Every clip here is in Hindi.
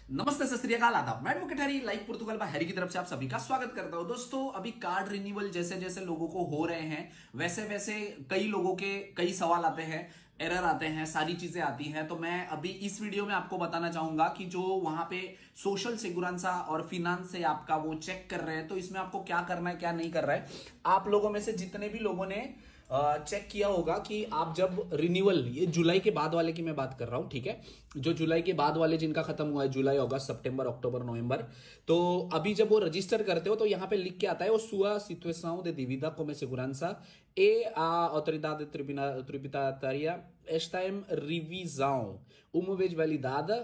नमस्ते, सत श्री अकाल, आदाब। मैं एडवोकेट हरी, लाइक पुर्तगाल बाय हरी की तरफ से आप सभी का स्वागत करता हूं। दोस्तों, अभी कार्ड रिन्यूअल जैसे जैसे लोगों को हो रहे हैं वैसे वैसे कई लोगों के कई सवाल आते हैं, एरर आते हैं, सारी चीजें आती हैं। तो मैं अभी इस वीडियो में आपको बताना चाहूंगा कि जो वहां पे सोशल सिक्योरेंसा और फिनांस से आपका वो चेक कर रहे हैं, तो इसमें आपको क्या करना है क्या नहीं कर रहा है। आप लोगों में से जितने भी लोगों ने चेक किया होगा कि आप जब रिन्यूअल, ये जुलाई के बाद वाले की मैं बात कर रहा हूं, ठीक है, जो जुलाई के बाद वाले जिनका खत्म हुआ है, जुलाई, अगस्त, सितंबर, अक्टूबर, नवंबर, तो अभी जब वो रजिस्टर करते हो तो यहां पे लिख के आता है वो sua situação de dívida como segurança e a autoridade tributária está em revisão. Uma vez validada,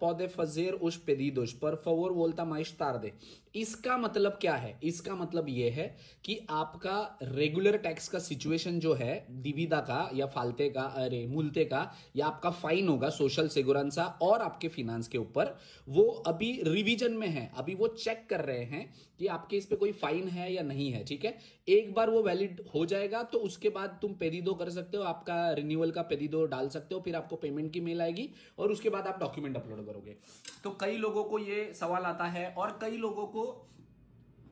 pode fazer os pedidos. Por favor, volta mais tarde. इसका मतलब क्या है? इसका मतलब यह है कि आपका रेगुलर टैक्स का सिचुएशन जो है, दिविदा का या फालते का, अरे मूलते का, या आपका फाइन होगा सोशल सिक्योरेंसा और आपके फिनांस के ऊपर, वो अभी रिवीजन में है। अभी वो चेक कर रहे हैं कि आपके इस पे कोई फाइन है या नहीं है, ठीक है। एक बार वो वैलिड हो जाएगा तो उसके बाद तुम पेडिडो कर सकते हो, आपका रिन्यूअल का पेडिडो डाल सकते हो, फिर आपको पेमेंट की मेल आएगी और उसके बाद आप डॉक्यूमेंट अपलोड करोगे। तो कई लोगों को ये सवाल आता है और कई लोगों को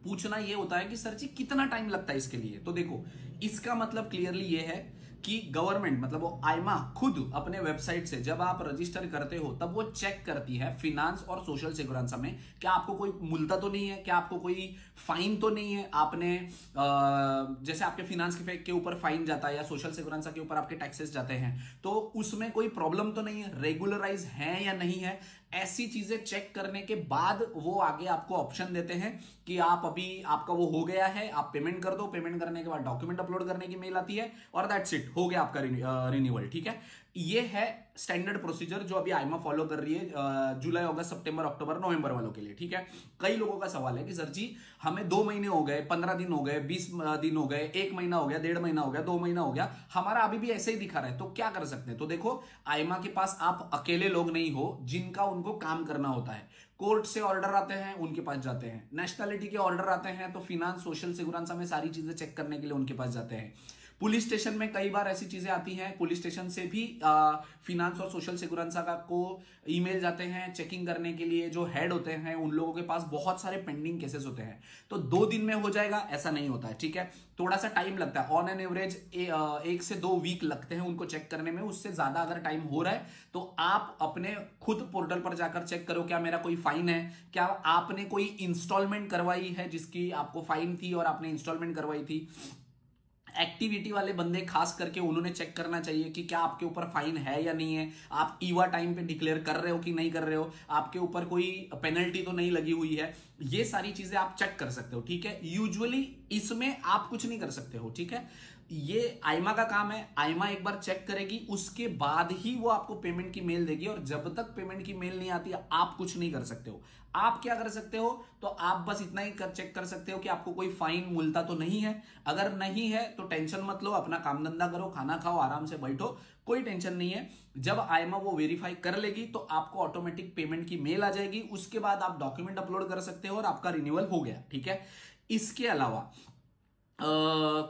पूछना ये होता है कि सर जी कितना टाइम लगता है इसके लिए। तो देखो, इसका मतलब क्लियरली ये है कि गवर्नमेंट, मतलब वो आयमा खुद अपने वेबसाइट से जब आप रजिस्टर करते हो तब वो चेक करती है फिनांस और सोशल सिक्योरेंसा में, क्या आपको कोई मुल्ता तो नहीं है, क्या आपको कोई फाइन तो नहीं है। आपने जैसे आपके फिनांस के ऊपर फाइन जाता है या सोशल सिक्योरेंसा के ऊपर आपके टैक्सेस जाते हैं, तो उसमें कोई प्रॉब्लम तो नहीं है, रेगुलराइज है या नहीं है। ऐसी चीजें चेक करने के बाद वो आगे आपको ऑप्शन देते हैं कि आप अभी आपका वो हो गया है, आप पेमेंट कर दो। पेमेंट करने के बाद डॉक्यूमेंट अपलोड करने की मेल आती है और दैट्स इट, हो गया आपका रिन्यूअल, ठीक है। ये है स्टैंडर्ड प्रोसीजर जो अभी आईमा फॉलो कर रही है जुलाई, अगस्त, सितंबर, अक्टूबर, नवंबर वालों के लिए, ठीक है। कई लोगों का सवाल है कि सर जी हमें 2 महीने हो गए, 15 दिन हो गए, 20 दिन हो गए, 1 महीना हो गया, 1.5 महीना हो गया, 2 महीना हो गया, हमारा अभी भी ऐसे ही दिखा रहा है, तो क्या कर सकते हैं। तो देखो, आईमा के पास आप अकेले लोग नहीं हो जिनका उनको काम करना होता है। कोर्ट से ऑर्डर आते हैं, उनके पास जाते हैं। नेशनलिटी के ऑर्डर आते हैं तो फिनांस, सोशल सिक्योरेंसा में सारी चीजें चेक करने के लिए उनके पास जाते हैं। पुलिस स्टेशन में कई बार ऐसी चीजें आती हैं, पुलिस स्टेशन से भी फिनांस और सोशल सिक्योरेंसा का को ईमेल जाते हैं चेकिंग करने के लिए। जो हेड होते हैं उन लोगों के पास बहुत सारे पेंडिंग केसेस होते हैं, तो 2 दिन में हो जाएगा ऐसा नहीं होता है, ठीक है। थोड़ा सा टाइम लगता है, ऑन एन एवरेज 1 से 2 वीक लगते हैं उनको चेक करने में। उससे ज्यादा अगर टाइम हो रहा है तो आप अपने खुद पोर्टल पर जाकर चेक करो, क्या मेरा कोई फाइन है, क्या आपने कोई इंस्टॉलमेंट करवाई है जिसकी आपको फाइन थी और आपने इंस्टॉलमेंट करवाई थी। एक्टिविटी वाले बंदे खास करके उन्होंने चेक करना चाहिए कि क्या आपके ऊपर फाइन है या नहीं है, आप ईवा टाइम पे डिक्लेयर कर रहे हो कि नहीं कर रहे हो, आपके ऊपर कोई पेनल्टी तो नहीं लगी हुई है। ये सारी चीजें आप चेक कर सकते हो, ठीक है। यूजुअली इसमें आप कुछ नहीं कर सकते हो, ठीक है। ये आईमा का काम है, आईमा एक बार चेक करेगी, उसके बाद ही वो आपको पेमेंट की मेल देगी, और जब तक पेमेंट की मेल नहीं आती आप कुछ नहीं कर सकते हो। आप क्या कर सकते हो, तो आप बस इतना ही चेक कर सकते हो कि आपको कोई फाइन मुल्ता तो नहीं है। अगर नहीं है तो टेंशन मत लो, अपना काम धंधा करो, खाना खाओ, आराम से बैठो, कोई टेंशन नहीं है। जब आईमा वो वेरीफाई कर लेगी तो आपको ऑटोमेटिक पेमेंट की मेल आ जाएगी, उसके बाद आप डॉक्यूमेंट अपलोड कर सकते हो और आपका रिन्यूअल हो गया, ठीक है। इसके अलावा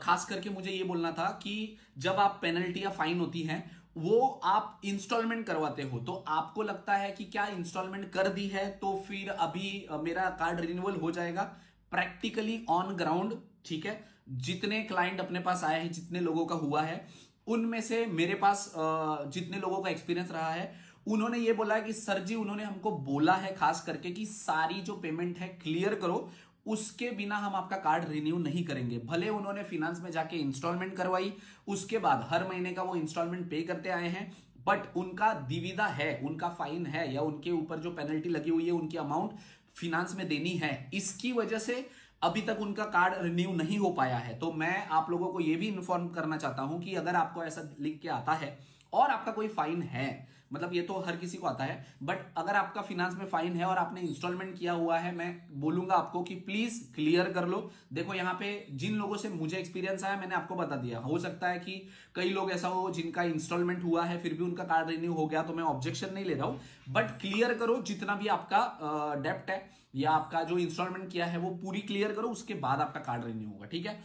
खास करके मुझे ये बोलना था कि जब आप पेनल्टी या फाइन होती है वो आप इंस्टॉलमेंट करवाते हो, तो आपको लगता है कि क्या इंस्टॉलमेंट कर दी है तो फिर अभी मेरा कार्ड रिन्यूअल हो जाएगा। प्रैक्टिकली ऑन ग्राउंड, ठीक है, जितने क्लाइंट अपने पास आए हैं, जितने लोगों का हुआ है, उनमें से मेरे पास जितने लोगों का एक्सपीरियंस रहा है, उन्होंने ये बोला है कि सर जी उन्होंने हमको बोला है खास करके कि सारी जो पेमेंट है क्लियर करो, उसके बिना हम आपका कार्ड रिन्यू नहीं करेंगे। भले उन्होंने फिनांस में जाके इंस्टॉलमेंट करवाई, उसके बाद हर महीने का वो इंस्टॉलमेंट पे करते आए हैं, बट उनका दिविदा है, उनका फाइन है, या उनके ऊपर जो पेनल्टी लगी हुई है उनकी अमाउंट फिनांस में देनी है, इसकी वजह से अभी तक उनका कार्ड रिन्यू नहीं हो पाया है। तो मैं आप लोगों को यह भी इन्फॉर्म करना चाहता हूं कि अगर आपको ऐसा लिख के आता है और आपका कोई फाइन है, मतलब ये तो हर किसी को आता है, बट अगर आपका फिनांस में फाइन है और आपने इंस्टॉलमेंट किया हुआ है, मैं बोलूंगा आपको कि प्लीज क्लियर कर लो। देखो, यहां पे जिन लोगों से मुझे एक्सपीरियंस आया मैंने आपको बता दिया। हो सकता है कि कई लोग ऐसा हो जिनका इंस्टॉलमेंट हुआ है फिर भी उनका कार्ड रिन्यू हो गया, तो मैं ऑब्जेक्शन नहीं ले रहा हूं, बट क्लियर करो जितना भी आपका डेप्ट है या आपका जो इंस्टॉलमेंट किया है वो पूरी क्लियर करो, उसके बाद आपका कार्ड रिन्यू होगा, ठीक है।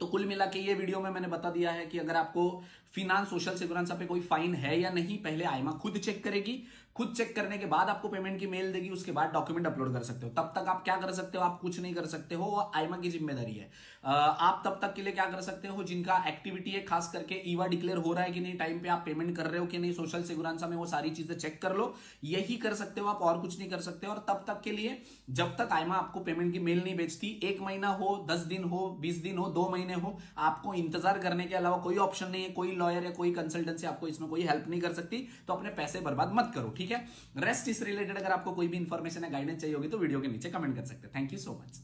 तो कुल मिला के ये वीडियो में मैंने बता दिया है कि अगर आपको फिनांस, सोशल सिक्योरेंसा पे कोई फाइन है या नहीं, पहले आईमा खुद चेक करेगी। खुद चेक करने के बाद आपको पेमेंट की मेल देगी, उसके बाद डॉक्यूमेंट अपलोड कर सकते हो। तब तक आप क्या कर सकते हो, आप कुछ नहीं कर सकते हो, वो आईमा की जिम्मेदारी है। आप तब तक के लिए क्या कर सकते हो, जिनका एक्टिविटी है, खास करके ईवा डिक्लेयर हो रहा है कि नहीं, टाइम पे आप पेमेंट कर रहे हो कि नहीं, सोशल सिक्योरेंसी में वो सारी चीजें चेक कर लो, यही कर सकते हो आप, और कुछ नहीं कर सकते हो। और तब तक के लिए, जब तक आईमा आपको पेमेंट की मेल नहीं भेजती, 1 महीना हो, 10 दिन हो, 20 दिन हो, 2 महीने हो, आपको इंतजार करने के अलावा कोई ऑप्शन नहीं है। कोई लॉयर या कोई कंसल्टेंसी आपको इसमें कोई हेल्प नहीं कर सकती, तो अपने पैसे बर्बाद मत करो, ठीक है। रेस्ट इस रिलेटेड अगर आपको कोई भी इंफॉर्मेशन या गाइडेंस चाहिए होगी तो वीडियो के नीचे कमेंट कर सकते हैं। Thank you so much.